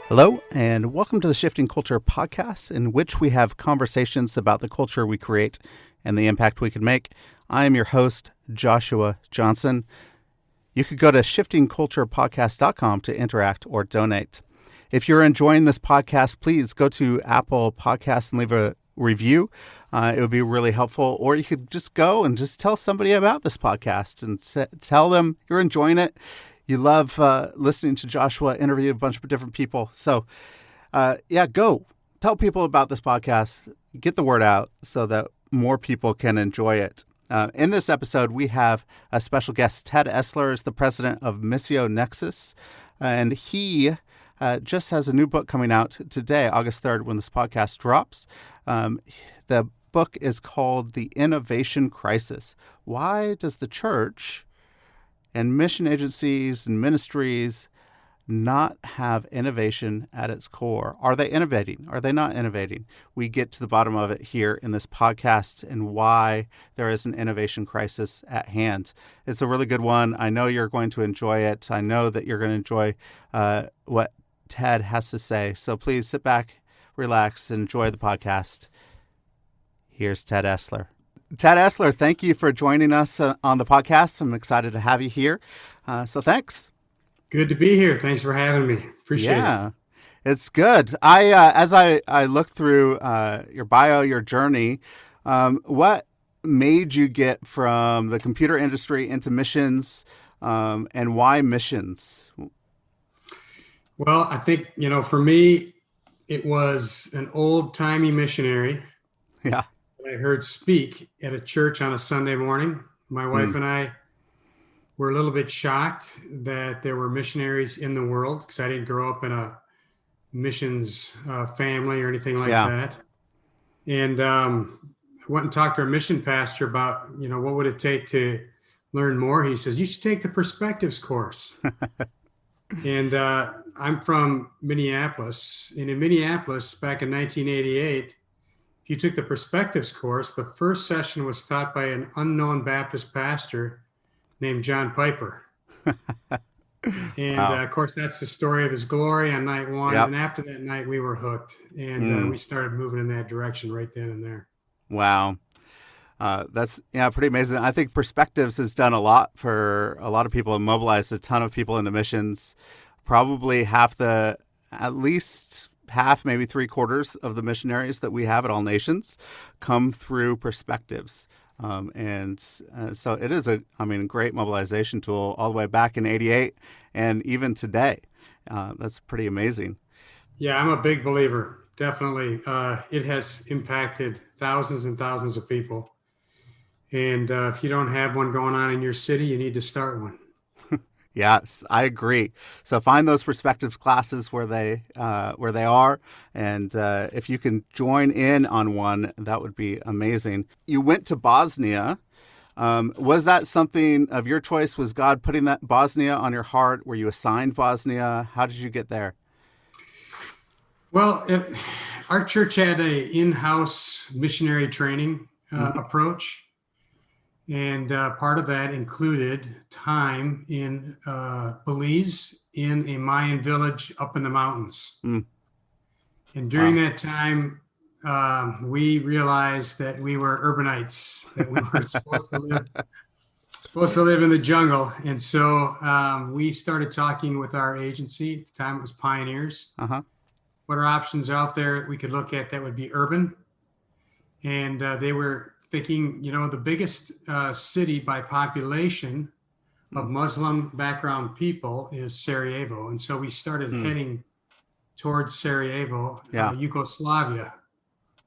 Hello, and welcome to the Shifting Culture podcast, in which we have conversations about the culture we create and the impact we can make. I am your host, Joshua Johnson. You could go to shiftingculturepodcast.com to interact or donate. If you're enjoying this podcast, please go to Apple Podcasts and leave a review. It would be really helpful. Or you could just go and just tell somebody about this podcast and tell them you're enjoying it. You love listening to Joshua interview a bunch of different people. So, go tell people about this podcast. Get the word out so that more people can enjoy it. In this episode, we have a special guest. Ted Esler is the president of Missio Nexus, and he just has a new book coming out today, August 3rd, when this podcast drops. The book is called The Innovation Crisis. Why does the church and mission agencies and ministries not have innovation at its core? Are they innovating? Are they not innovating? We get to the bottom of it here in this podcast and why there is an innovation crisis at hand. It's a really good one. I know you're going to enjoy it. I know that you're going to enjoy what Ted has to say. So please sit back, relax, and enjoy the podcast. Here's Ted Esler. Ted Esler, thank you for joining us on the podcast. I'm excited to have you here. So thanks. Good to be here. Thanks for having me. Appreciate it. It's good. As I looked through your bio, your journey, what made you get from the computer industry into missions, and why missions? Well, I think, for me, it was an old-timey missionary. Yeah. I heard speak at a church on a Sunday morning. My wife and I were a little bit shocked that there were missionaries in the world, because I didn't grow up in a missions family or anything like that. And I went and talked to our mission pastor about, what would it take to learn more. He says, you should take the Perspectives course. And I'm from Minneapolis. And in Minneapolis, back in 1988, if you took the Perspectives course, the first session was taught by an unknown Baptist pastor named John Piper. And of course, that's the story of his glory on night one. Yep. And after that night, we were hooked. And we started moving in that direction right then and there. Wow. That's pretty amazing. I think Perspectives has done a lot for a lot of people and mobilized a ton of people into missions. Probably at least half, maybe 3/4 of the missionaries that we have at All Nations come through Perspectives. So it is a great mobilization tool all the way back in 88 and even today. That's pretty amazing. Yeah, I'm a big believer. Definitely. It has impacted thousands and thousands of people. And if you don't have one going on in your city, you need to start one. Yes, I agree. So find those Perspectives classes where they are, and if you can join in on one, that would be amazing. You went to Bosnia. Was that something of your choice? Was God putting that Bosnia on your heart? Were you assigned Bosnia? How did you get there? Well, our church had an in-house missionary training approach. And part of that included time in Belize in a Mayan village up in the mountains. And during that time, we realized that we were urbanites, that we were supposed to live in the jungle. And so we started talking with our agency. At the time, it was Pioneers. What are options out there we could look at that would be urban? And they were thinking, the biggest city by population of Muslim background people is Sarajevo. And so we started heading towards Sarajevo, Yugoslavia.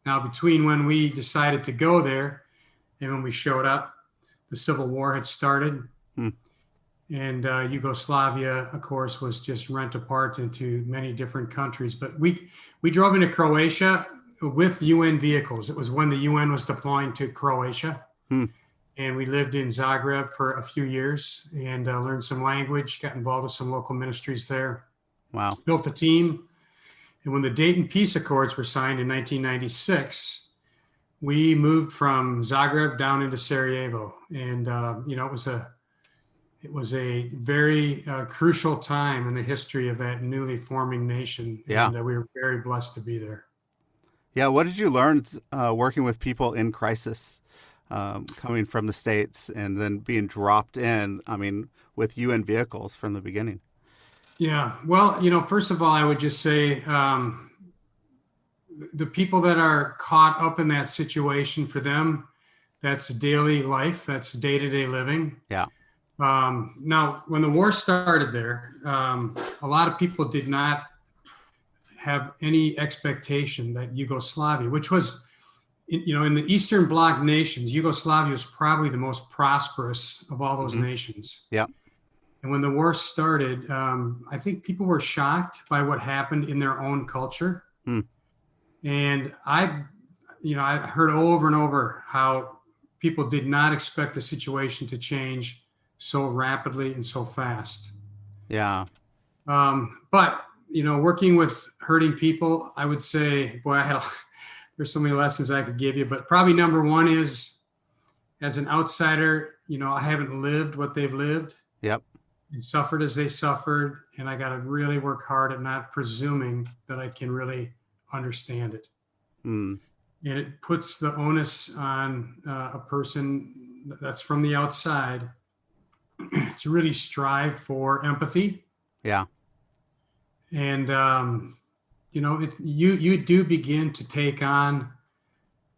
Now, between when we decided to go there and when we showed up, the Civil War had started. And Yugoslavia, of course, was just rent apart into many different countries. But we drove into Croatia with UN vehicles. It was when the UN was deploying to Croatia. And we lived in Zagreb for a few years and learned some language, got involved with some local ministries there. Wow. Built a team. And when the Dayton Peace Accords were signed in 1996, we moved from Zagreb down into Sarajevo. And, it was it was a very crucial time in the history of that newly forming nation, Yeah. and we were very blessed to be there. Yeah. What did you learn working with people in crisis, coming from the States and then being dropped in? I mean, with UN vehicles from the beginning. Yeah, well, first of all, I would just say the people that are caught up in that situation, for them, that's daily life, that's day-to-day living. Yeah. Now, when the war started there, a lot of people did not have any expectation that Yugoslavia, which was, in the Eastern Bloc nations, Yugoslavia was probably the most prosperous of all those Hmm. nations. Yeah. And when the war started, I think people were shocked by what happened in their own culture. Hmm. And I heard over and over how people did not expect the situation to change so rapidly and so fast. Yeah. But working with hurting people, I would say, boy, there's so many lessons I could give you. But probably number one is, as an outsider, I haven't lived what they've lived Yep. and suffered as they suffered, and I got to really work hard at not presuming that I can really understand it. Hmm. And it puts the onus on a person that's from the outside to really strive for empathy. Yeah. And you do begin to take on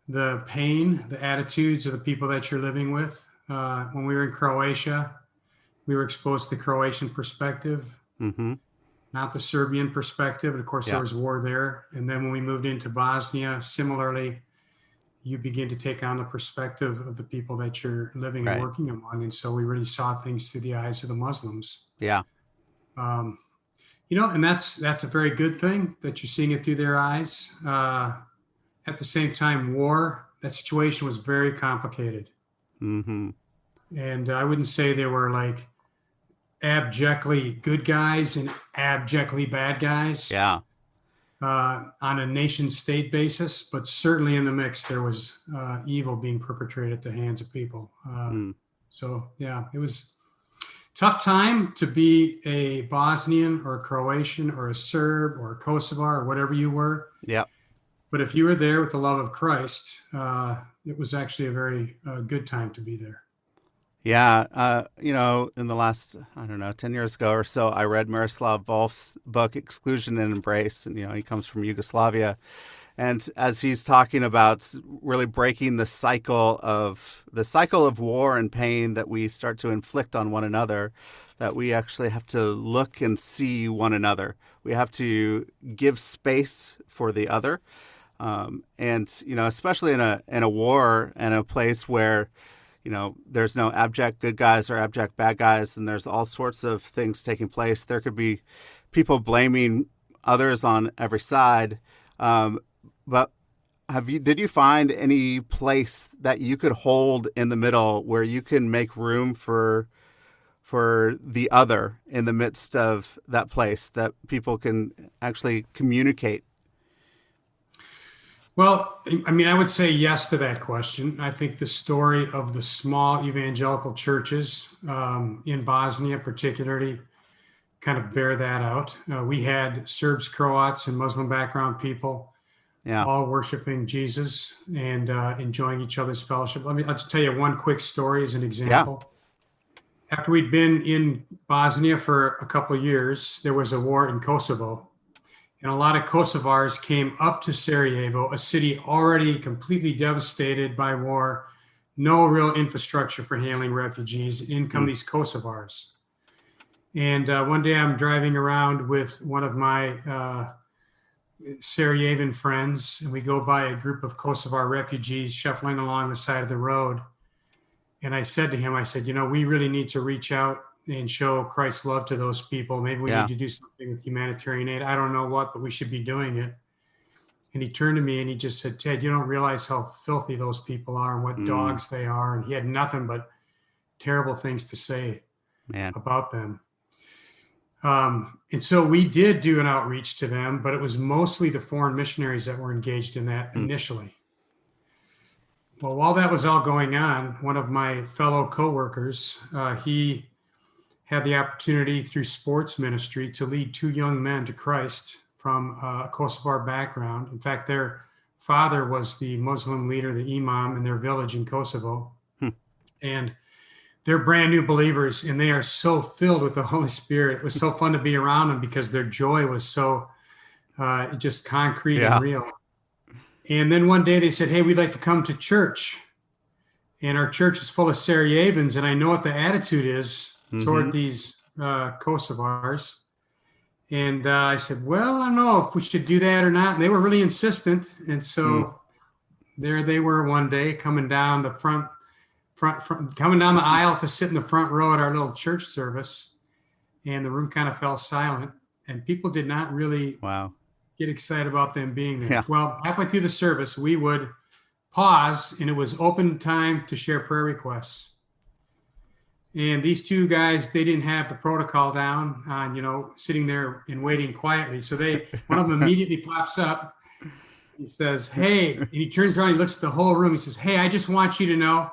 the pain, the attitudes of the people that you're living with. When we were in Croatia, we were exposed to the Croatian perspective, Hmm. not the Serbian perspective. Of course, there Yeah. was war there. And then when we moved into Bosnia, similarly, you begin to take on the perspective of the people that you're living and Right. working among. And so we really saw things through the eyes of the Muslims. Yeah. Um, and that's a very good thing that you're seeing it through their eyes. At the same time, that situation was very complicated. Hmm. And I wouldn't say they were like abjectly good guys and abjectly bad guys Yeah. on a nation state basis, but certainly in the mix, there was evil being perpetrated at the hands of people. Mm. So, yeah, it was a tough time to be a Bosnian or a Croatian or a Serb or a Kosovar or whatever you were. Yeah. But if you were there with the love of Christ, it was actually a very good time to be there. Yeah. In the last, I don't know, 10 years ago or so, I read Miroslav Volf's book, Exclusion and Embrace. And, he comes from Yugoslavia. And as he's talking about really breaking the cycle of war and pain that we start to inflict on one another, that we actually have to look and see one another. We have to give space for the other. And, especially in a war and a place where, there's no abject good guys or abject bad guys, and there's all sorts of things taking place. There could be people blaming others on every side. But did you find any place that you could hold in the middle where you can make room for the other in the midst of that place, that people can actually communicate? Well, I mean, I would say yes to that question. I think the story of the small evangelical churches in Bosnia, particularly, kind of bear that out. We had Serbs, Croats, and Muslim background people Yeah. all worshiping Jesus and enjoying each other's fellowship. I'll just tell you one quick story as an example. Yeah. After we'd been in Bosnia for a couple of years, there was a war in Kosovo. And a lot of Kosovars came up to Sarajevo, a city already completely devastated by war, no real infrastructure for handling refugees. In come these Kosovars. And one day I'm driving around with one of my Sarajevan friends, and we go by a group of Kosovar refugees shuffling along the side of the road. And I said to him, we really need to reach out and show Christ's love to those people. Maybe we need to do something with humanitarian aid. I don't know what, but we should be doing it. And he turned to me and he just said, Ted, you don't realize how filthy those people are and what dogs they are. And he had nothing but terrible things to say about them. And so we did do an outreach to them, but it was mostly the foreign missionaries that were engaged in that initially. Well, while that was all going on, one of my fellow coworkers, he had the opportunity through sports ministry to lead 2 young men to Christ from a Kosovar background. In fact, their father was the Muslim leader, the imam in their village in Kosovo. And they're brand new believers, and they are so filled with the Holy Spirit. It was so fun to be around them because their joy was so just concrete and real. And then one day they said, hey, we'd like to come to church. And our church is full of Sarajevans, and I know what the attitude is toward these Kosovars. And I said, well, I don't know if we should do that or not. And they were really insistent. And so there they were one day coming down the coming down the aisle to sit in the front row at our little church service. And the room kind of fell silent. And people did not really get excited about them being there. Yeah. Well, halfway through the service, we would pause, and it was open time to share prayer requests. And these 2 guys, they didn't have the protocol down on, sitting there and waiting quietly. So one of them immediately pops up. He says, hey, and he turns around, he looks at the whole room. He says, hey, I just want you to know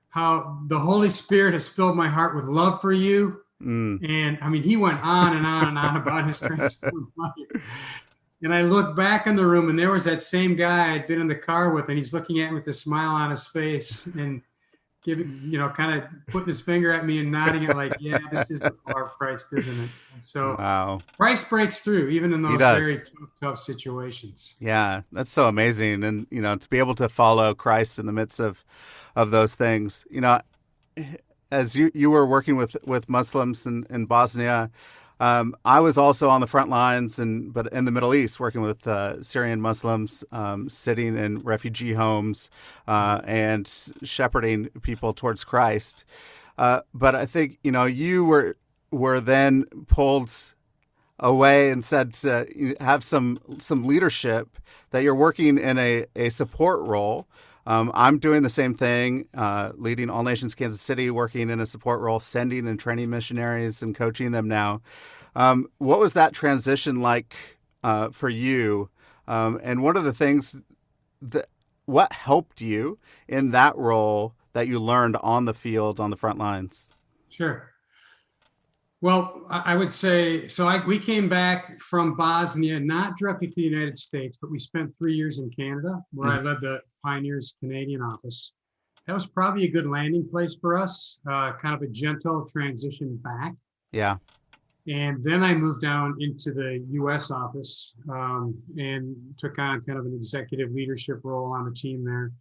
how the Holy Spirit has filled my heart with love for you. And I mean, he went on and on and on about his transformed life. And I looked back in the room, and there was that same guy I'd been in the car with, and he's looking at me with a smile on his face and giving, kind of putting his finger at me and nodding it like, yeah, this is the power of Christ, isn't it? And so Christ breaks through even in those very tough situations. Yeah, that's so amazing. And, to be able to follow Christ in the midst of those things, as you were working with Muslims in Bosnia, I was also on the front lines, but in the Middle East, working with Syrian Muslims, sitting in refugee homes and shepherding people towards Christ. But I think you were then pulled away and said to have some leadership, that you're working in a support role. I'm doing the same thing, leading All Nations Kansas City, working in a support role, sending and training missionaries and coaching them now. What was that transition like for you? And what are the things what helped you in that role that you learned on the field, on the front lines? Sure. Well, I would say, we came back from Bosnia, not directly to the United States, but we spent 3 years in Canada, where I led the Pioneers Canadian office. That was probably a good landing place for us, kind of a gentle transition back. Yeah. And then I moved down into the U.S. office and took on kind of an executive leadership role on the team there.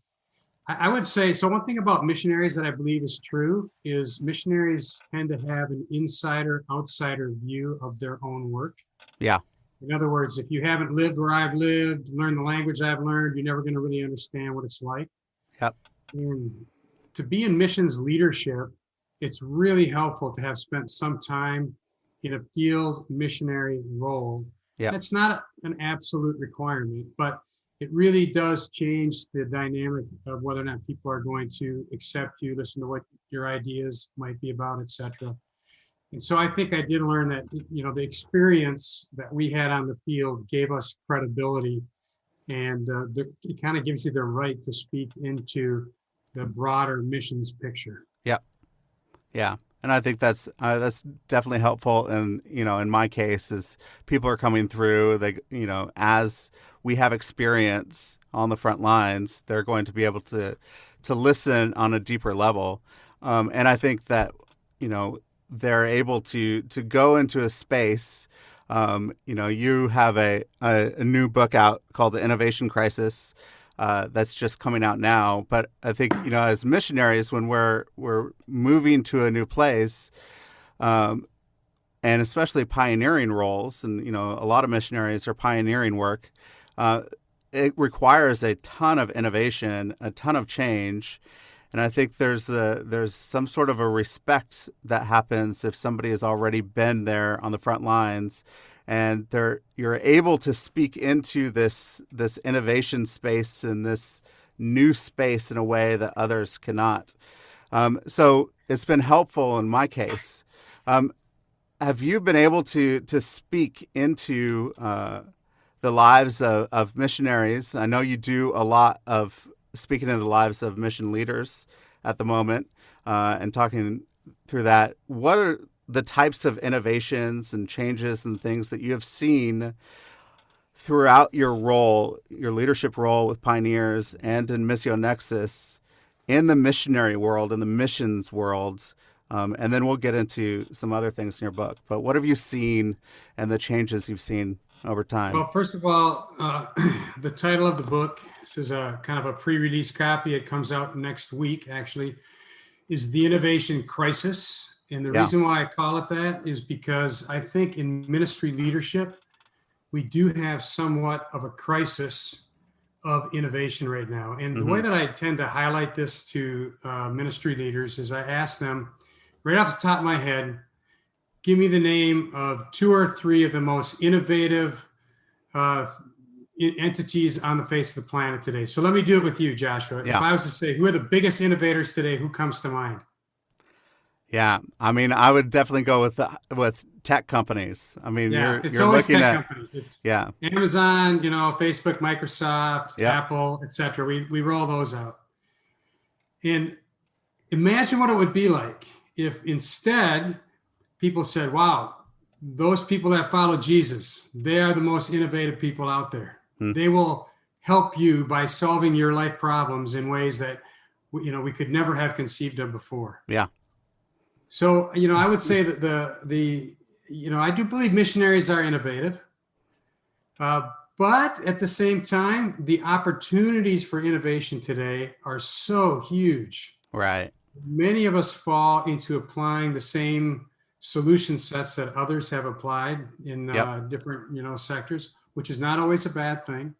I would say, so one thing about missionaries that I believe is true is missionaries tend to have an insider-outsider view of their own work. Yeah. In other words, if you haven't lived where I've lived, learned the language I've learned, you're never going to really understand what it's like. Yep. And to be in missions leadership, it's really helpful to have spent some time in a field missionary role. Yeah. That's not an absolute requirement, but it really does change the dynamic of whether or not people are going to accept you, listen to what your ideas might be about, et cetera. And so I think I did learn that, the experience that we had on the field gave us credibility, and it kind of gives you the right to speak into the broader missions picture. Yeah. Yeah. And I think that's definitely helpful. And, in my case, is people are coming through, as we have experience on the front lines, they're going to be able to listen on a deeper level. And I think that, they're able to go into a space. You have a new book out called The Innovation Crisis. That's just coming out now. But I think, as missionaries, when we're moving to a new place, and especially pioneering roles, and, a lot of missionaries are pioneering work, it requires a ton of innovation, a ton of change. And I think there's some sort of a respect that happens if somebody has already been there on the front lines, and you're able to speak into this innovation space and this new space in a way that others cannot. So it's been helpful in my case. Have you been able to speak into the lives of missionaries? I know you do a lot of speaking into the lives of mission leaders at the moment, and talking through that. What are the types of innovations and changes and things that you have seen throughout your role, your leadership role with Pioneers and in Missio Nexus in the missionary world, in the missions world. And then we'll get into some other things in your book. But what have you seen and the changes you've seen over time? Well, first of all, the title of the book, this is a kind of a pre-release copy. It comes out next week, actually, is The Innovation Crisis. And the reason why I call it that is because I think in ministry leadership, we do have somewhat of a crisis of innovation right now. And the way that I tend to highlight this to ministry leaders is I ask them, right off the top of my head, give me the name of 2 or 3 of the most innovative entities on the face of the planet today. So let me do it with you, Joshua. If I was to say, who are the biggest innovators today, who comes to mind? Yeah, I mean, I would definitely go with tech companies. I mean, it's you're always looking tech at companies. It's Amazon, Facebook, Microsoft, Apple, etc. We roll those out. And imagine what it would be like if instead people said, wow, those people that follow Jesus, they are the most innovative people out there. They will help you by solving your life problems in ways that we could never have conceived of before. Yeah. So, I would say that I do believe missionaries are innovative, but at the same time, the opportunities for innovation today are so huge. Right. Many of us fall into applying the same solution sets that others have applied in different, sectors, which is not always a bad thing.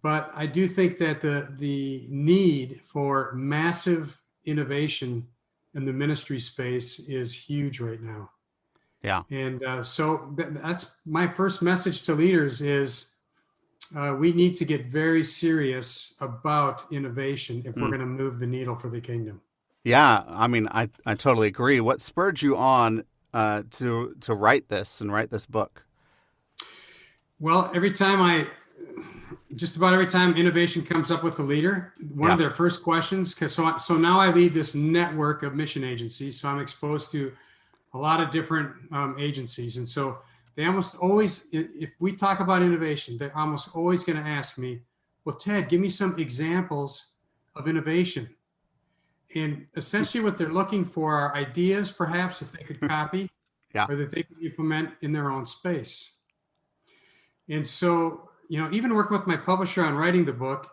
But I do think that the need for massive innovation in the ministry space is huge right now. Yeah. And so that's my first message to leaders is we need to get very serious about innovation if we're going to move the needle for the kingdom. Yeah, I mean, I totally agree. What spurred you on to write this and write this book? Well, just about every time innovation comes up with a leader, one of their first questions, so now I lead this network of mission agencies, so I'm exposed to a lot of different agencies. And so they almost always, if we talk about innovation, they're almost always going to ask me, well, Ted, give me some examples of innovation. And essentially what they're looking for are ideas, perhaps, that they could copy or that they could implement in their own space. And so, even working with my publisher on writing the book,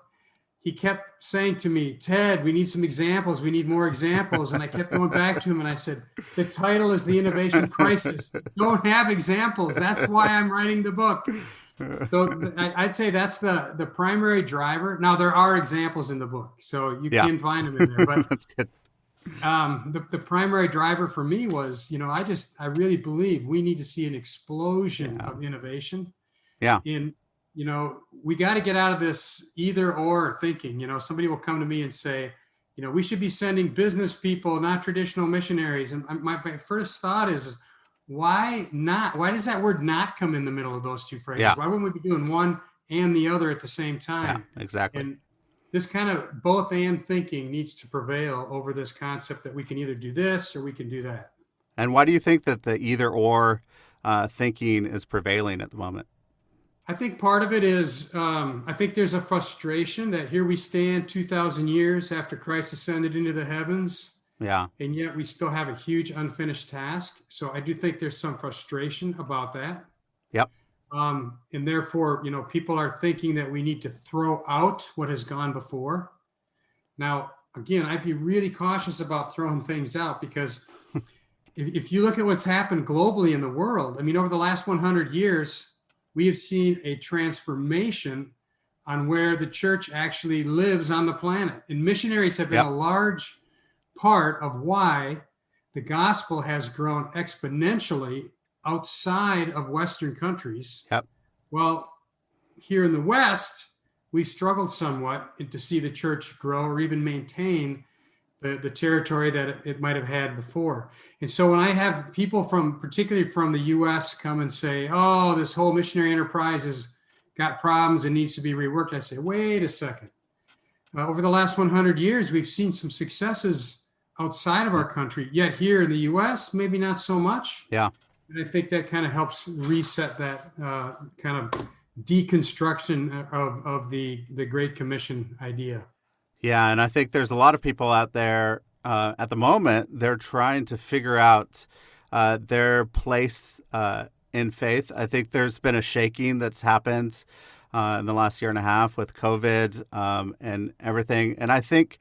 he kept saying to me, Ted, we need some examples. We need more examples. And I kept going back to him and I said, the title is The Innovation Crisis. Don't have examples. That's why I'm writing the book. So I'd say that's the primary driver. Now, there are examples in the book, so you can find them in there. But that's good. The primary driver for me was, I really believe we need to see an explosion of innovation. Yeah. We got to get out of this either or thinking. Somebody will come to me and say, we should be sending business people, not traditional missionaries. And my first thought is, why not? Why does that word not come in the middle of those two phrases? Yeah. Why wouldn't we be doing one and the other at the same time? Yeah, exactly. And this kind of both and thinking needs to prevail over this concept that we can either do this or we can do that. And why do you think that the either or thinking is prevailing at the moment? I think part of it is, I think there's a frustration that here we stand 2,000 years after Christ ascended into the heavens. Yeah. And yet we still have a huge unfinished task. So I do think there's some frustration about that. Yep. And therefore, people are thinking that we need to throw out what has gone before. Now, again, I'd be really cautious about throwing things out because if you look at what's happened globally in the world, over the last 100 years, we have seen a transformation on where the church actually lives on the planet. And missionaries have been a large part of why the gospel has grown exponentially outside of Western countries. Yep. Well, here in the West, we struggled somewhat to see the church grow or even maintain the territory that it might have had before. And so when I have people particularly from the U.S. come and say, oh, this whole missionary enterprise has got problems and needs to be reworked, I say, wait a second. Over the last 100 years, we've seen some successes outside of our country. Yet here in the U.S., maybe not so much. Yeah. And I think that kind of helps reset that kind of deconstruction of the Great Commission idea. Yeah, and I think there's a lot of people out there at the moment. They're trying to figure out their place in faith. I think there's been a shaking that's happened in the last year and a half with COVID and everything. And I think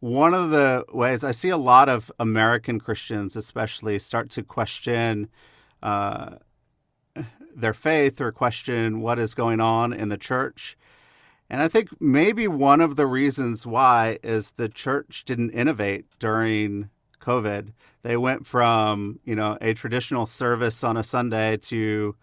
one of the ways I see a lot of American Christians, especially, start to question their faith or question what is going on in the church. And I think maybe one of the reasons why is the church didn't innovate during COVID. They went from, a traditional service on a Sunday to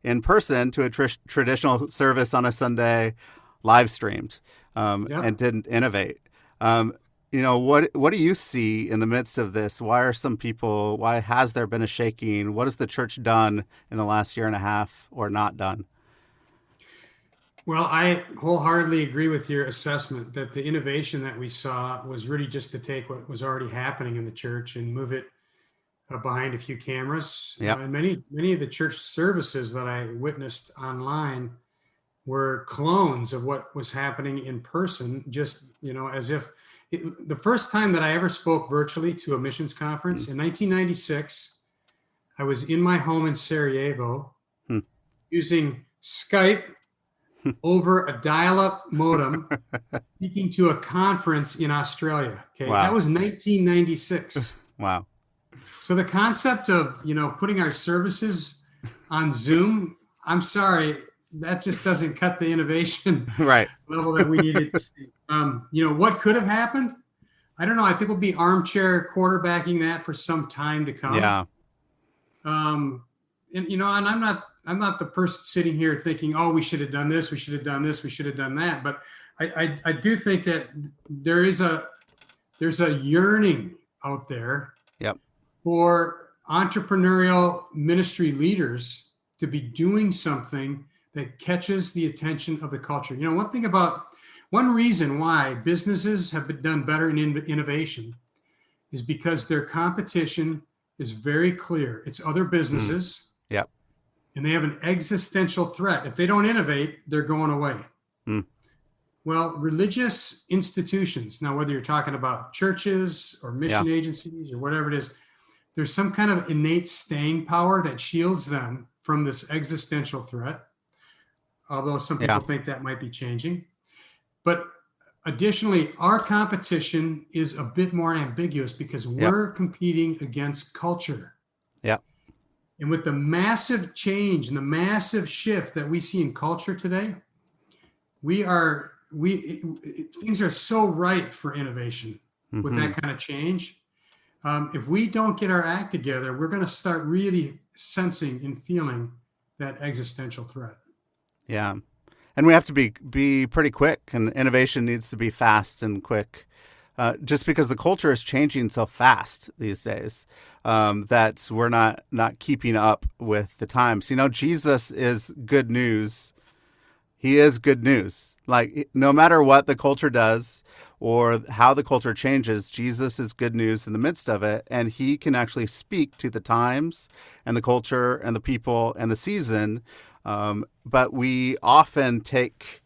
in person to a traditional service on a Sunday live streamed and didn't innovate. What do you see in the midst of this? Why has there been a shaking? What has the church done in the last year and a half or not done? Well, I wholeheartedly agree with your assessment that the innovation that we saw was really just to take what was already happening in the church and move it behind a few cameras. Yep. And many of the church services that I witnessed online were clones of what was happening in person, just, as if the first time that I ever spoke virtually to a missions conference in 1996, I was in my home in Sarajevo using Skype over a dial-up modem, speaking to a conference in Australia. Okay, wow. That was 1996. Wow. So the concept of putting our services on Zoom, I'm sorry, that just doesn't cut the innovation right. level that we needed to see. What could have happened? I don't know. I think we'll be armchair quarterbacking that for some time to come. Yeah. And I'm not the person sitting here thinking, oh, we should have done this, we should have done this, we should have done that. But I do think that there's a yearning out there yep. for entrepreneurial ministry leaders to be doing something that catches the attention of the culture. One reason why businesses have been done better in innovation is because their competition is very clear. It's other businesses. Yep. And they have an existential threat. If they don't innovate, they're going away. Well, religious institutions, now whether you're talking about churches or mission agencies or whatever it is, there's some kind of innate staying power that shields them from this existential threat, although some people think that might be changing. But additionally, our competition is a bit more ambiguous because we're competing against culture. Yeah. And with the massive change and the massive shift that we see in culture today, things are so ripe for innovation with that kind of change. If we don't get our act together, we're going to start really sensing and feeling that existential threat. Yeah. And we have to be pretty quick, and innovation needs to be fast and quick, just because the culture is changing so fast these days that we're not keeping up with the times. Jesus is good news. He is good news. Like, no matter what the culture does or how the culture changes, Jesus is good news in the midst of it, and he can actually speak to the times and the culture and the people and the season. But we often take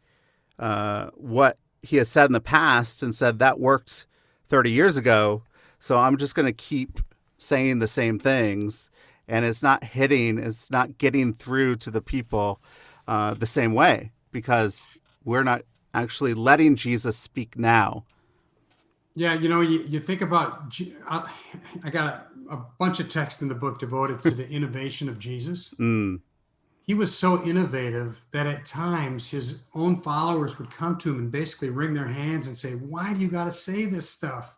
what he has said in the past and said that worked 30 years ago, so I'm just going to keep saying the same things, and it's not getting through to the people the same way because we're not actually letting Jesus speak now. Yeah, you think about, I got a bunch of text in the book devoted to the innovation of Jesus. He was so innovative that at times his own followers would come to him and basically wring their hands and say, why do you got to say this stuff?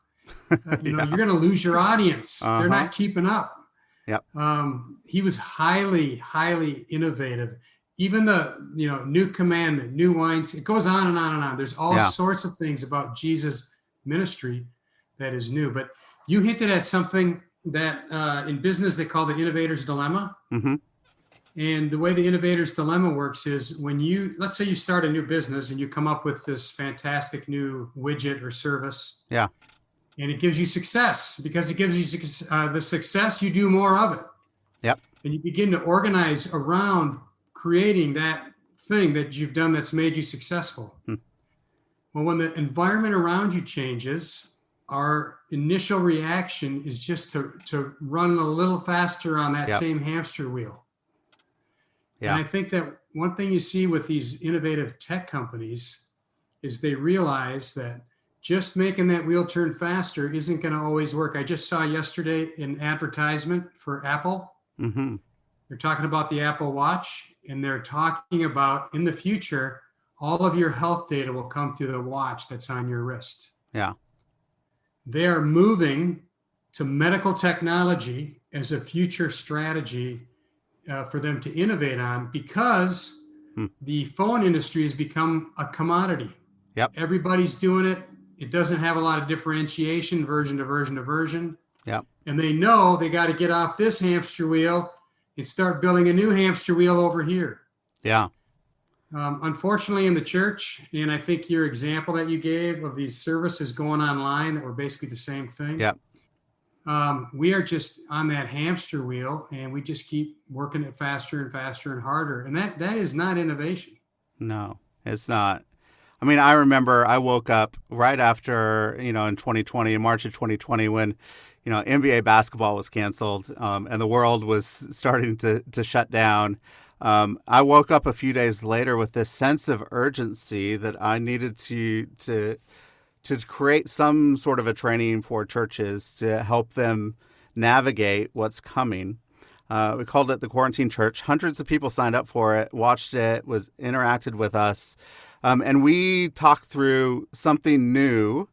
You're going to lose your audience. They're not keeping up. Yep. He was highly, highly innovative. Even the, new commandment, new wines, it goes on and on and on. There's all sorts of things about Jesus' ministry that is new. But you hinted at something that in business they call the innovator's dilemma. Mm-hmm. And the way the innovator's dilemma works is when let's say you start a new business and you come up with this fantastic new widget or service. Yeah. And it gives you success. Because it gives you the success, you do more of it. Yep. And you begin to organize around creating that thing that you've done that's made you successful. Well, when the environment around you changes, our initial reaction is just to run a little faster on that Yep. same hamster wheel. Yeah. And I think that one thing you see with these innovative tech companies is they realize that just making that wheel turn faster isn't going to always work. I just saw yesterday an advertisement for Apple. Mm-hmm. They're talking about the Apple Watch, and they're talking about in the future, all of your health data will come through the watch that's on your wrist. Yeah. They are moving to medical technology as a future strategy for them to innovate on, because the phone industry has become a commodity. Yep. Everybody's doing it. It doesn't have a lot of differentiation, version to version to version. Yep. And they know they got to get off this hamster wheel and start building a new hamster wheel over here. Yeah. Unfortunately, in the church, and I think your example that you gave of these services going online that were basically the same thing. Yep. We are just on that hamster wheel, and we just keep working it faster and faster and harder. And that is not innovation. No, it's not. I mean, I remember I woke up right after, in 2020, in March of 2020, when, NBA basketball was canceled and the world was starting to shut down. I woke up a few days later with this sense of urgency that I needed to create some sort of a training for churches to help them navigate what's coming. We called it the Quarantine Church. Hundreds of people signed up for it, watched it, interacted with us. And we talked through something new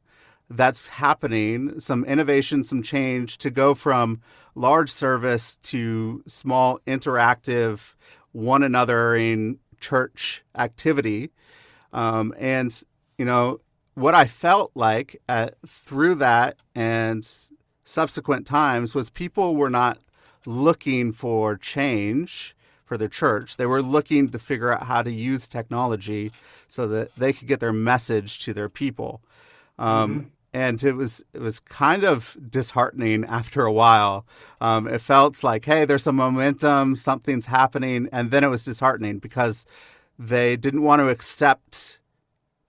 that's happening, some innovation, some change to go from large service to small, interactive, one anothering church activity. And what I felt like through that and subsequent times was people were not looking for change for their church. They were looking to figure out how to use technology so that they could get their message to their people. And it was kind of disheartening after a while. It felt like, hey, there's some momentum, something's happening. And then it was disheartening because they didn't want to accept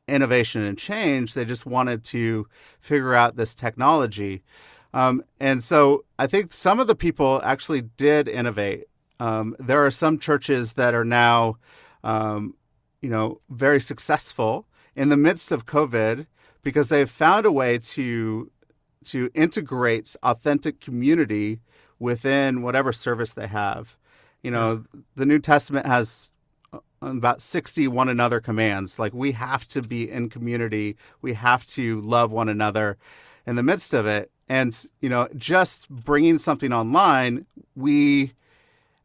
innovation and change. They just wanted to figure out this technology. And so I think some of the people actually did innovate. There are some churches that are now, very successful in the midst of COVID because they've found a way to integrate authentic community within whatever service they have. The New Testament has about 60 one another commands. Like, we have to be in community. We have to love one another in the midst of it. And, just bringing something online, we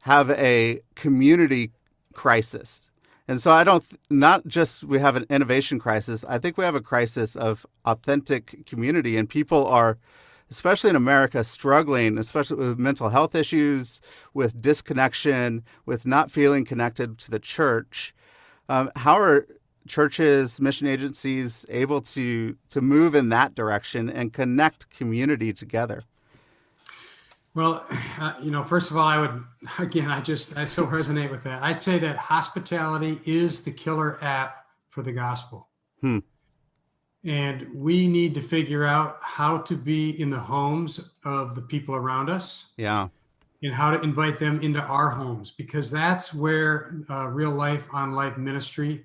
have a community crisis. And so not just we have an innovation crisis, I think we have a crisis of authentic community. And people are, especially in America, struggling, especially with mental health issues, with disconnection, with not feeling connected to the church. How are churches, mission agencies able to move in that direction and connect community together? Well, first of all, I so resonate with that. I'd say that hospitality is the killer app for the gospel. And we need to figure out how to be in the homes of the people around us. Yeah. And how to invite them into our homes, because that's where real life on life ministry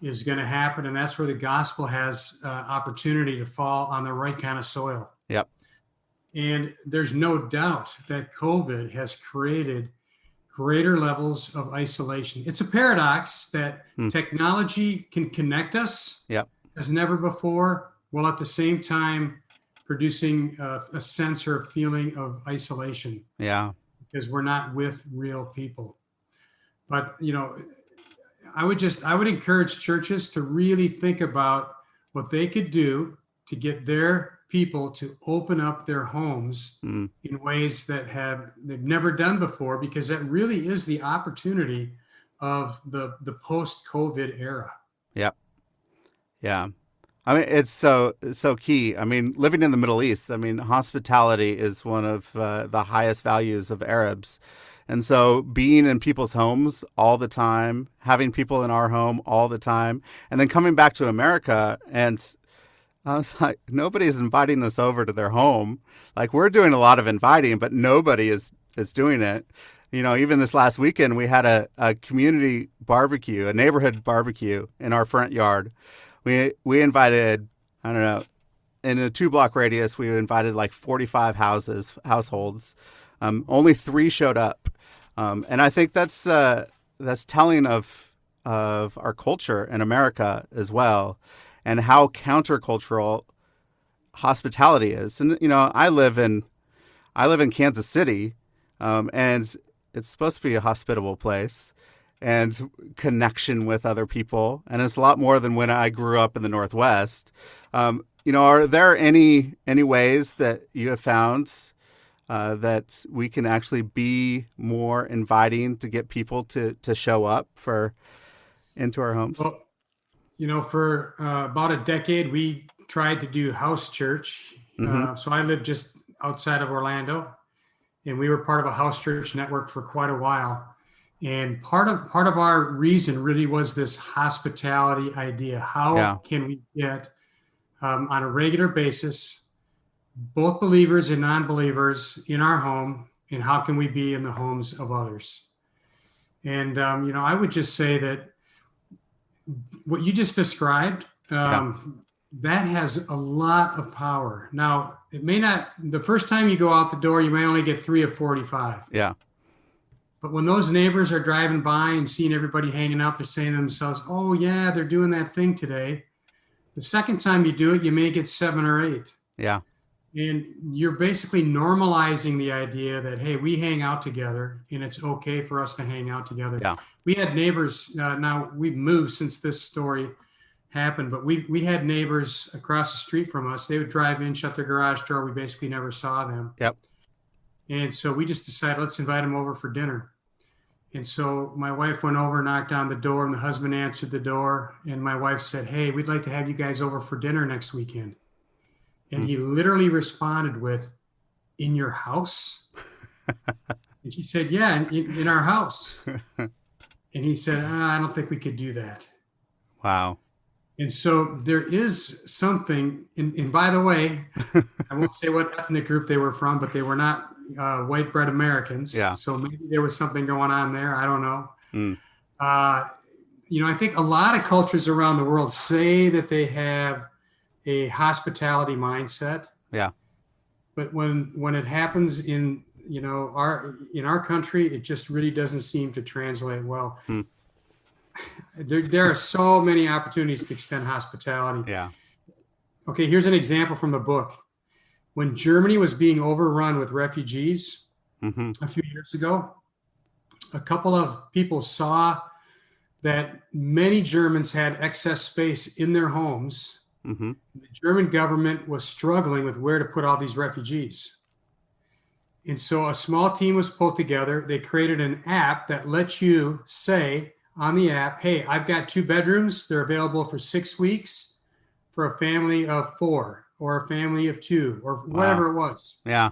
is going to happen. And that's where the gospel has opportunity to fall on the right kind of soil. Yep. And there's no doubt that COVID has created greater levels of isolation. It's a paradox that technology can connect us as never before, while at the same time producing a sense or a feeling of isolation. Yeah. Because we're not with real people. But, I would encourage churches to really think about what they could do to get their people to open up their homes in ways that they've never done before, because that really is the opportunity of the post-COVID era. Yep. Yeah. I mean, it's so key. I mean, living in the Middle East, I mean, hospitality is one of the highest values of Arabs. And so being in people's homes all the time, having people in our home all the time, and then coming back to America, and I was like, nobody's inviting us over to their home. Like, we're doing a lot of inviting, but nobody is doing it. You know, even this last weekend, we had a community barbecue, a neighborhood barbecue in our front yard. We invited, I don't know, in a 2 block radius, we invited like 45 households. Only 3 showed up, and I think that's telling of our culture in America as well, and how countercultural hospitality is. And you know, I live in Kansas City, and it's supposed to be a hospitable place and connection with other people. And it's a lot more than when I grew up in the Northwest. You know, are there any ways that you have found that we can actually be more inviting to get people to show up into our homes? Well, you know, for about a decade, we tried to do house church. Mm-hmm. So I lived just outside of Orlando, and we were part of a house church network for quite a while. And part of our reason really was this hospitality idea. How can we get on a regular basis both believers and non-believers in our home, and how can we be in the homes of others? And you know, I would just say that what you just described, that has a lot of power. Now, it may not, the first time you go out the door, you may only get 3 of 45. Yeah. But when those neighbors are driving by and seeing everybody hanging out, they're saying to themselves, oh, yeah, they're doing that thing today. The second time you do it, you may get 7 or 8. Yeah. And you're basically normalizing the idea that, hey, we hang out together and it's okay for us to hang out together. Yeah. We had neighbors, now we've moved since this story happened, but we had neighbors across the street from us. They would drive in, shut their garage door. We basically never saw them. Yep. And so we just decided, let's invite them over for dinner. And so my wife went over, knocked on the door, and the husband answered the door. And my wife said, hey, we'd like to have you guys over for dinner next weekend. And he literally responded with, in your house? And she said, yeah, in our house. And he said, I don't think we could do that. Wow. And so there is something, and by the way, I won't say what ethnic group they were from, but they were not white bread Americans. Yeah. So maybe there was something going on there. I don't know. You know, I think a lot of cultures around the world say that they have a hospitality mindset. Yeah. But when it happens in, you know, our country, it just really doesn't seem to translate well. There are so many opportunities to extend hospitality. Yeah. Okay, here's an example from the book. When Germany was being overrun with refugees a few years ago, a couple of people saw that many Germans had excess space in their homes. The German government was struggling with where to put all these refugees. And so a small team was pulled together. They created an app that lets you say on the app, hey, I've got 2 bedrooms. They're available for 6 weeks for a family of 4 or a family of 2 or whatever it was. Yeah.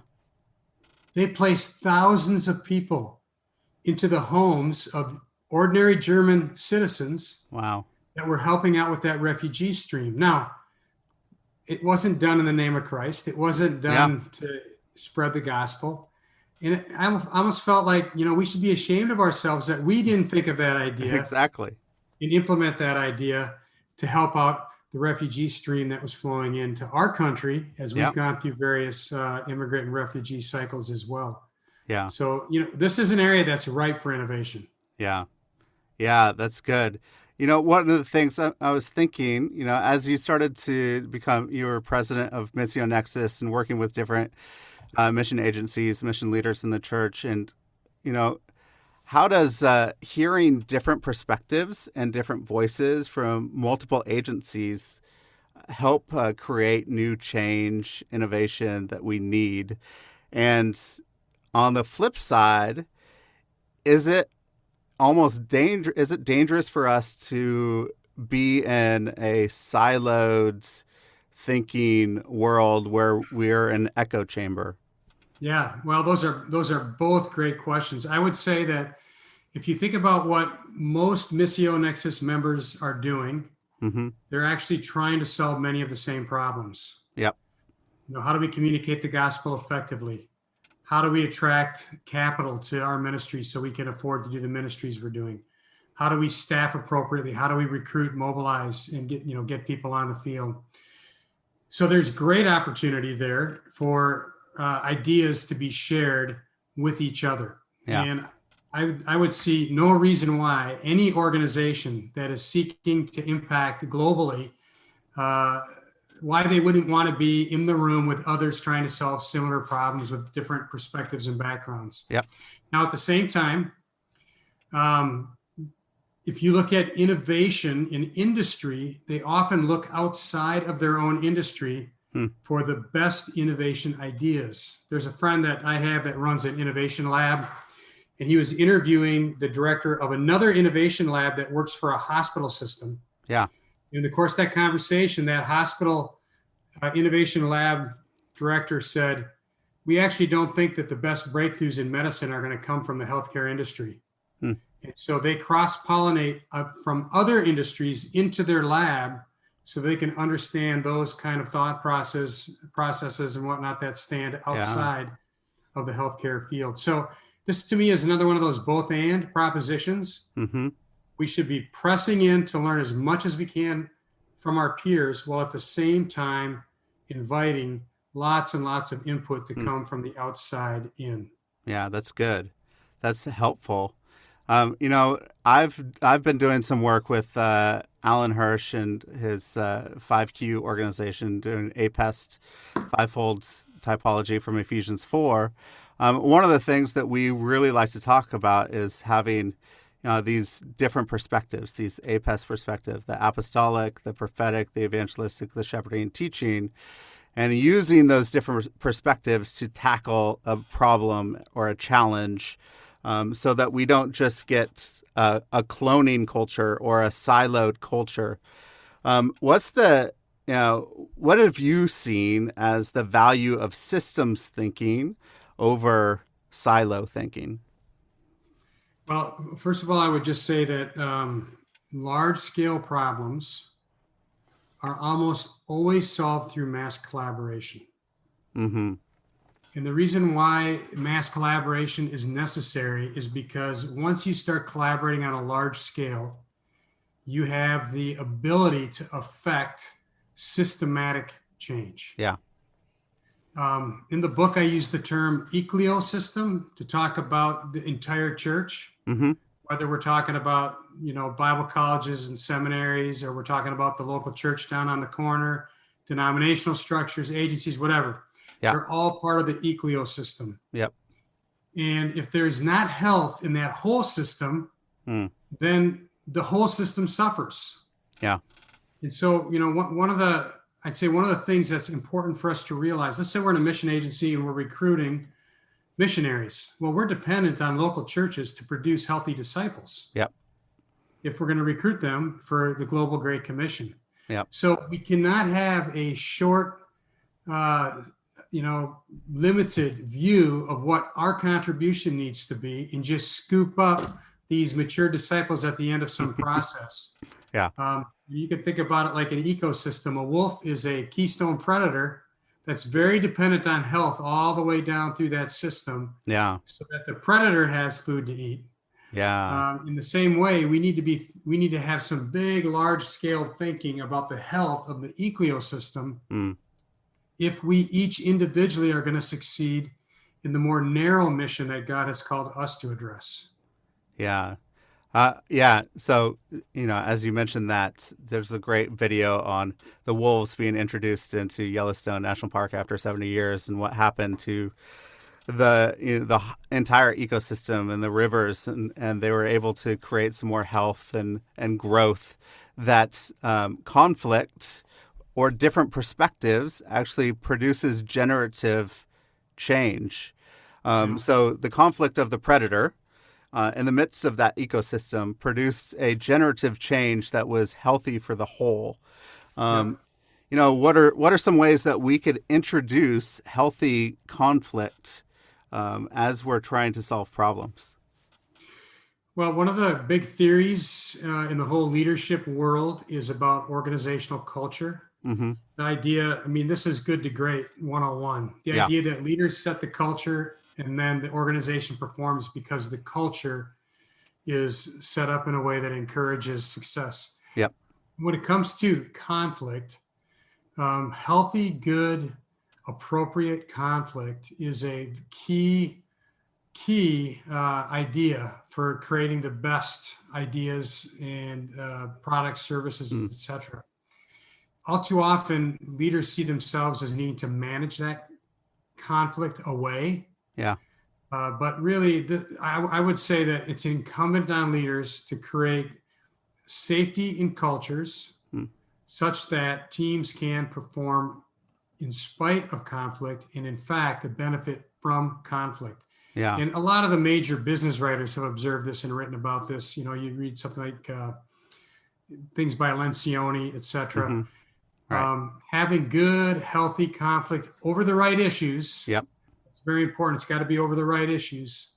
They placed thousands of people into the homes of ordinary German citizens. Wow. That were helping out with that refugee stream. Now, it wasn't done in the name of Christ. It wasn't done to spread the gospel. And I almost felt like, you know, we should be ashamed of ourselves that we didn't think of that idea. Exactly. And implement that idea to help out the refugee stream that was flowing into our country as we've gone through various immigrant and refugee cycles as well. Yeah. So, you know, this is an area that's ripe for innovation. Yeah. Yeah, that's good. You know, one of the things I was thinking, you know, as you started to you were president of Missio Nexus and working with different mission agencies, mission leaders in the church. And, you know, how does hearing different perspectives and different voices from multiple agencies help create new change, innovation that we need? And on the flip side, is it dangerous for us to be in a siloed thinking world where we're an echo chamber? Yeah, well, those are both great questions. I would say that if you think about what most Missio Nexus members are doing, Mm-hmm. they're actually trying to solve many of the same problems. Yep. How do we communicate the gospel effectively? How do we attract capital to our ministry so we can afford to do the ministries we're doing? How do we staff appropriately? How do we recruit, mobilize, and get people on the field? So there's great opportunity there for ideas to be shared with each other. Yeah. And I would see no reason why any organization that is seeking to impact globally, why they wouldn't want to be in the room with others trying to solve similar problems with different perspectives and backgrounds. Yep. Now, at the same time, if you look at innovation in industry, they often look outside of their own industry for the best innovation ideas. There's a friend that I have that runs an innovation lab, and he was interviewing the director of another innovation lab that works for a hospital system. Yeah. In the course of that conversation, that hospital innovation lab director said, "We actually don't think that the best breakthroughs in medicine are going to come from the healthcare industry." And so they cross-pollinate from other industries into their lab so they can understand those kind of thought processes and whatnot that stand outside of the healthcare field. So this, to me, is another one of those both and propositions. Mm-hmm. We should be pressing in to learn as much as we can from our peers, while at the same time inviting lots and lots of input to come from the outside in. Yeah, that's good. That's helpful. I've been doing some work with Alan Hirsch and his 5Q organization doing APEST, fivefold typology from Ephesians 4. One of the things that we really like to talk about is having these different perspectives, these APEST perspective, the apostolic, the prophetic, the evangelistic, the shepherding teaching, and using those different perspectives to tackle a problem or a challenge, so that we don't just get a cloning culture or a siloed culture. What have you seen as the value of systems thinking over silo thinking? Well, first of all, I would just say that large-scale problems are almost always solved through mass collaboration. Mm-hmm. And the reason why mass collaboration is necessary is because once you start collaborating on a large scale, you have the ability to affect systematic change. Yeah. In the book, I use the term ecosystem to talk about the entire church, whether we're talking about, Bible colleges and seminaries, or we're talking about the local church down on the corner, denominational structures, agencies, whatever. Yeah. They're all part of the ecosystem. Yep. And if there's not health in that whole system, then the whole system suffers. Yeah. And so, one of the things that's important for us to realize, let's say we're in a mission agency and we're recruiting missionaries. Well, we're dependent on local churches to produce healthy disciples. Yep. If we're going to recruit them for the Global Great Commission. Yep. So we cannot have a short, limited view of what our contribution needs to be and just scoop up these mature disciples at the end of some process. Yeah. You can think about it like an ecosystem. A wolf is a keystone predator that's very dependent on health all the way down through that system. Yeah. So that the predator has food to eat. Yeah. In the same way, we need to have some big, large scale thinking about the health of the ecosystem. If we each individually are going to succeed in the more narrow mission that God has called us to address. Yeah. So, as you mentioned that, there's a great video on the wolves being introduced into Yellowstone National Park after 70 years and what happened to the entire ecosystem and the rivers, and they were able to create some more health and growth. That conflict or different perspectives actually produces generative change. So the conflict of the predator in the midst of that ecosystem produced a generative change that was healthy for the whole. what are some ways that we could introduce healthy conflict as we're trying to solve problems? Well, one of the big theories in the whole leadership world is about organizational culture. Mm-hmm. The idea, this is good to great 101. The Yeah. idea that leaders set the culture and then the organization performs because the culture is set up in a way that encourages success. Yep. When it comes to conflict, healthy, good, appropriate conflict is a key idea for creating the best ideas and products, services, etc. All too often, leaders see themselves as needing to manage that conflict away. Yeah. But really, I would say that it's incumbent on leaders to create safety in cultures such that teams can perform in spite of conflict and, in fact, benefit from conflict. Yeah. And a lot of the major business writers have observed this and written about this. You read something like things by Lencioni, etc. Mm-hmm. Right. Having good, healthy conflict over the right issues. Yep. It's very important. It's got to be over the right issues.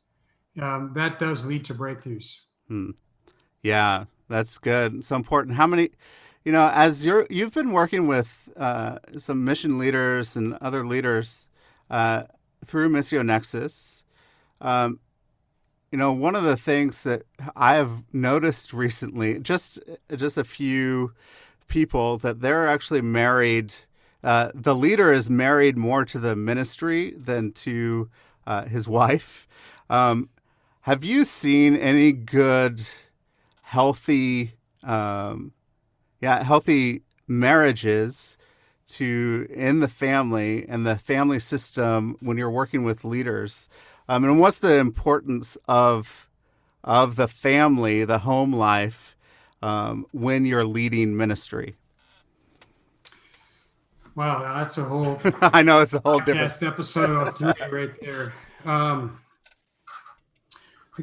That does lead to breakthroughs. Yeah, that's good. So important. How many, as you've been working with some mission leaders and other leaders through Missio Nexus, one of the things that I have noticed recently, just a few people, that they're actually married. The leader is married more to the ministry than to his wife. Have you seen any good, healthy marriages in the family and the family system when you're working with leaders? And what's the importance of the family, the home life, when you're leading ministry? Wow, that's a whole I know it's a whole different episode of 3 right there. I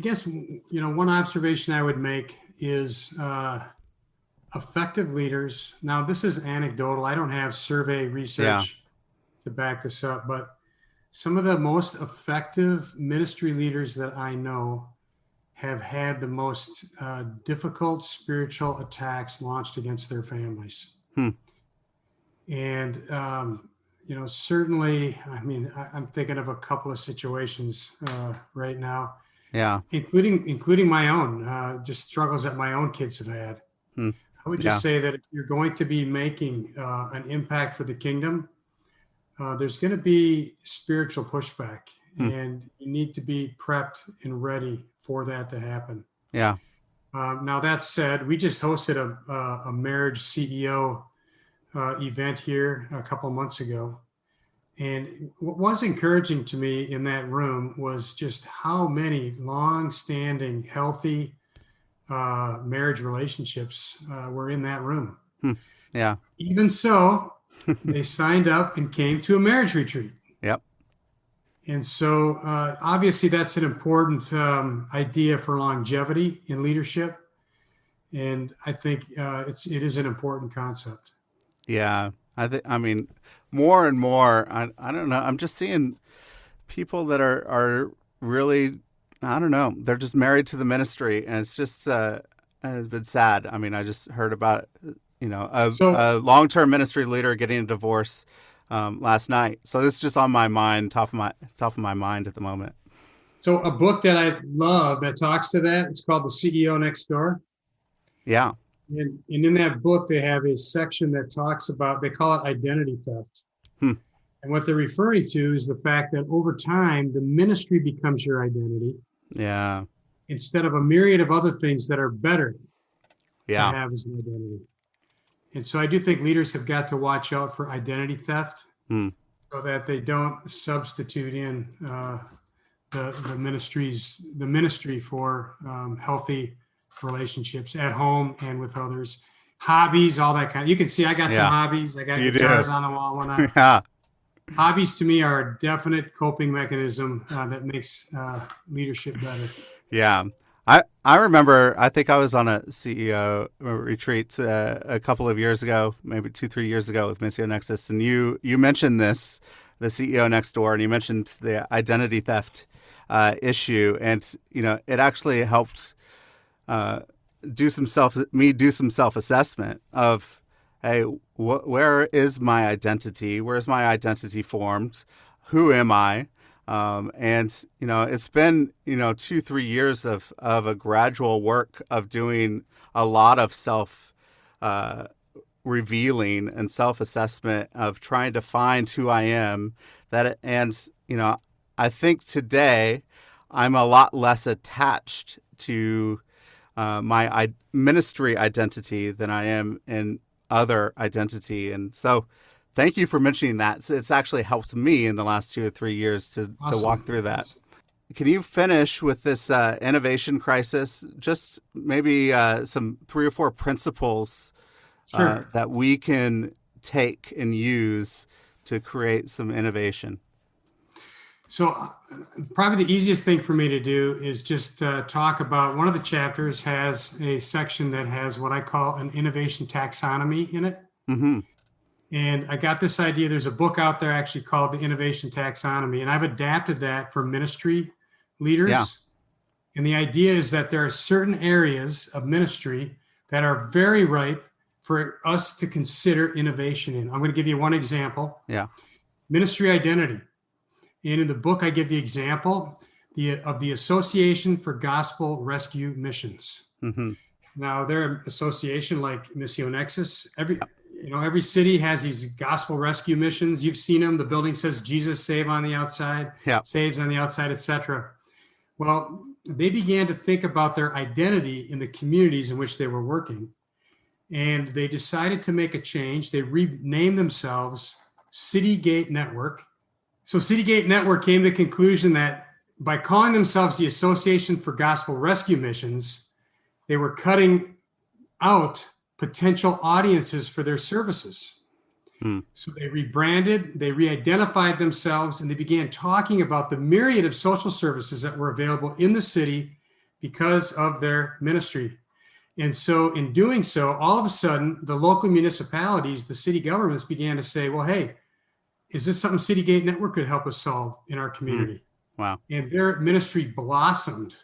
guess, one observation I would make is effective leaders. Now, this is anecdotal. I don't have survey research to back this up, but some of the most effective ministry leaders that I know have had the most difficult spiritual attacks launched against their families. And, certainly, I'm thinking of a couple of situations right now. Yeah. Including my own, just struggles that my own kids have had. I would just say that if you're going to be making an impact for the kingdom, there's going to be spiritual pushback, and you need to be prepped and ready for that to happen. Yeah. Now, that said, we just hosted a marriage CEO event here a couple of months ago. And what was encouraging to me in that room was just how many long-standing, healthy marriage relationships were in that room. Yeah. Even so, they signed up and came to a marriage retreat. Yep. And so obviously that's an important idea for longevity in leadership. And I think it is an important concept. Yeah. More and more, I don't know. I'm just seeing people that are really, I don't know, they're just married to the ministry, and it's just it's been sad. I just heard about, a long-term ministry leader getting a divorce last night. So this is just on my mind, top of my mind at the moment. So a book that I love that talks to that, it's called The CEO Next Door. Yeah. And in that book, they have a section that talks about, they call it identity theft. And what they're referring to is the fact that over time, the ministry becomes your identity. Yeah. Instead of a myriad of other things that are better to Yeah. have as an identity. And so I do think leaders have got to watch out for identity theft so that they don't substitute in the ministry for healthy relationships at home and with others, hobbies, all that kind of. You can see I got some hobbies. I got guitars on the wall, whatnot. Yeah. Hobbies to me are a definite coping mechanism that makes leadership better. Yeah. I remember, I think I was on a CEO retreat a couple of years ago, maybe 2, 3 years ago with Missio Nexus, and you mentioned this, the CEO next door, and you mentioned the identity theft issue, and it actually helped do some self assessment of, hey, where is my identity? Where's my identity formed? Who am I? And it's been 2, 3 years of a gradual work of doing a lot of self revealing and self assessment of trying to find who I am. I think today I'm a lot less attached to my ministry identity than I am in other identity. And so thank you for mentioning that. It's actually helped me in the last 2 or 3 years to walk through that. Awesome. Can you finish with this innovation crisis? Just maybe some 3 or 4 principles Sure. that we can take and use to create some innovation. So probably the easiest thing for me to do is just talk about one of the chapters has a section that has what I call an innovation taxonomy in it. Mm-hmm. And I got this idea. There's a book out there actually called The Innovation Taxonomy, and I've adapted that for ministry leaders. Yeah. And the idea is that there are certain areas of ministry that are very ripe for us to consider innovation in. I'm going to give you one example. Yeah. Ministry identity. And in the book, I give the example of the Association for Gospel Rescue Missions. Mm-hmm. Now, they're an association like Missio Nexus. Every city has these gospel rescue missions. You've seen them. The building says Jesus save on the outside, saves on the outside, etc. Well, they began to think about their identity in the communities in which they were working. And they decided to make a change. They renamed themselves City Gate Network. So City Gate Network came to the conclusion that by calling themselves the Association for Gospel Rescue Missions, they were cutting out potential audiences for their services. So they rebranded, they re-identified themselves, and they began talking about the myriad of social services that were available in the city because of their ministry. And so in doing so, all of a sudden, the local municipalities, the city governments began to say, well, hey, is this something City Gate Network could help us solve in our community? Wow. And their ministry blossomed,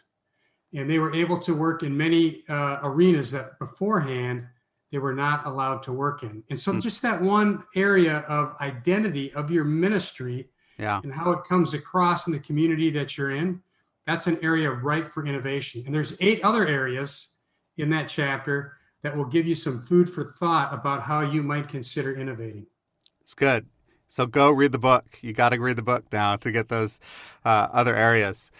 and they were able to work in many arenas that beforehand they were not allowed to work in. And so just that one area of identity of your ministry and how it comes across in the community that you're in, that's an area ripe for innovation. And there's 8 other areas in that chapter that will give you some food for thought about how you might consider innovating. It's good. So go read the book. You got to read the book now to get those other areas.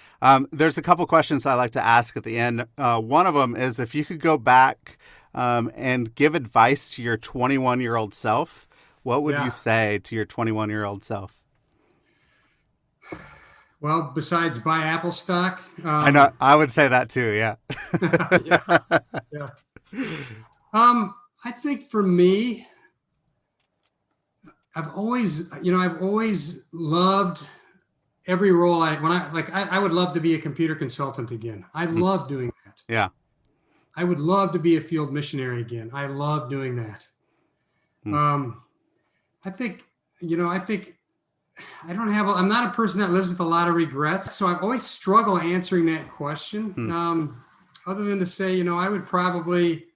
There's a couple questions I like to ask at the end. One of them is if you could go back and give advice to your 21-year-old self, what would you say to your 21-year-old self? Well, besides buy Apple stock. I know. I would say that too. Yeah. Yeah. I think for me, I've always loved every role. I would love to be a computer consultant again. I love doing that. Yeah. I would love to be a field missionary again. I love doing that. I think I'm not a person that lives with a lot of regrets. So I've always struggled answering that question. Other than to say, I would probably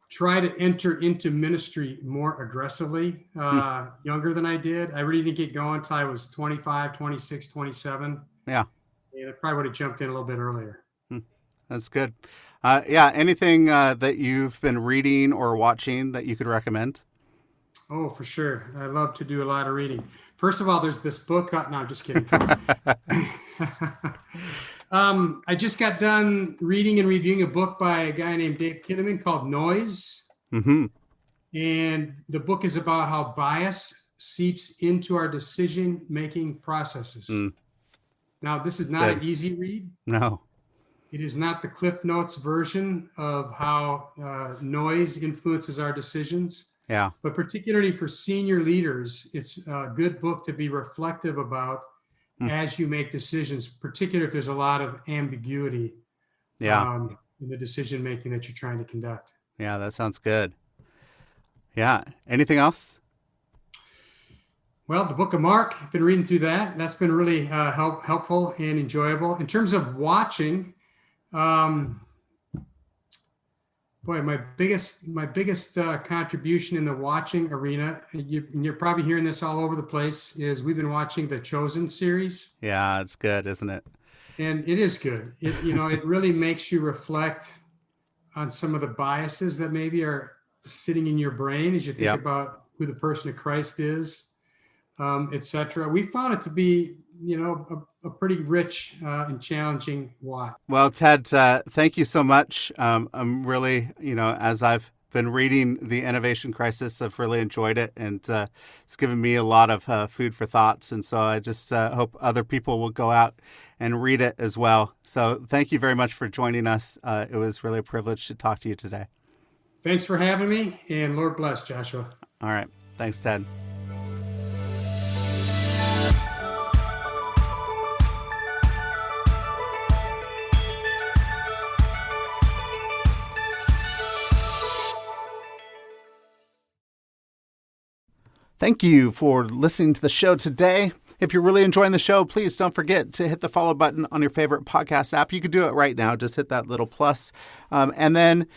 try to enter into ministry more aggressively, younger than I did. I really didn't get going until I was 25, 26, 27. Yeah. And I probably would have jumped in a little bit earlier. That's good. Anything that you've been reading or watching that you could recommend? Oh, for sure. I love to do a lot of reading. First of all, there's this book. No, I'm just kidding. I just got done reading and reviewing a book by a guy named Dave Kinnaman called Noise. Mm-hmm. And the book is about how bias seeps into our decision-making processes. Now, this is not an easy read. No. It is not the Cliff Notes version of how noise influences our decisions. Yeah. But particularly for senior leaders, it's a good book to be reflective about as you make decisions, particularly if there's a lot of ambiguity in the decision making that you're trying to conduct. Yeah, that sounds good. Yeah. Anything else? Well, the book of Mark, I've been reading through that. That's been really helpful and enjoyable. In terms of watching, boy, my biggest contribution in the watching arena, you're probably hearing this all over the place, is we've been watching the Chosen series. Yeah, it's good, isn't it? And it is good. It really makes you reflect on some of the biases that maybe are sitting in your brain as you think about who the person of Christ is, etc. We found it to be, a pretty rich and challenging watch. Well, Ted, thank you so much. I'm really, as I've been reading The Innovation Crisis, I've really enjoyed it, and it's given me a lot of food for thoughts. And so I just hope other people will go out and read it as well. So thank you very much for joining us. It was really a privilege to talk to you today. Thanks for having me, and Lord bless, Joshua. All right. Thanks, Ted. Thank you for listening to the show today. If you're really enjoying the show, please don't forget to hit the follow button on your favorite podcast app. You could do it right now. Just hit that little plus. And then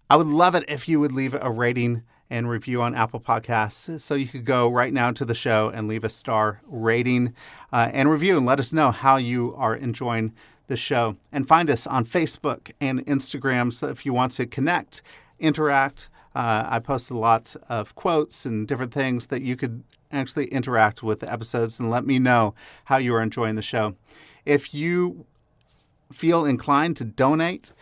I would love it if you would leave a rating and review on Apple Podcasts. So you could go right now to the show and leave a star rating and review and let us know how you are enjoying the show. And find us on Facebook and Instagram. So if you want to connect, interact, I post a lot of quotes and different things that you could actually interact with the episodes and let me know how you are enjoying the show. If you feel inclined to donate,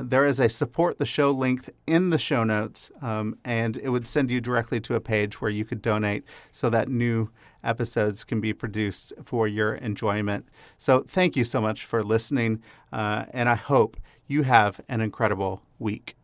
there is a support the show link in the show notes, and it would send you directly to a page where you could donate so that new episodes can be produced for your enjoyment. So thank you so much for listening, and I hope you have an incredible week.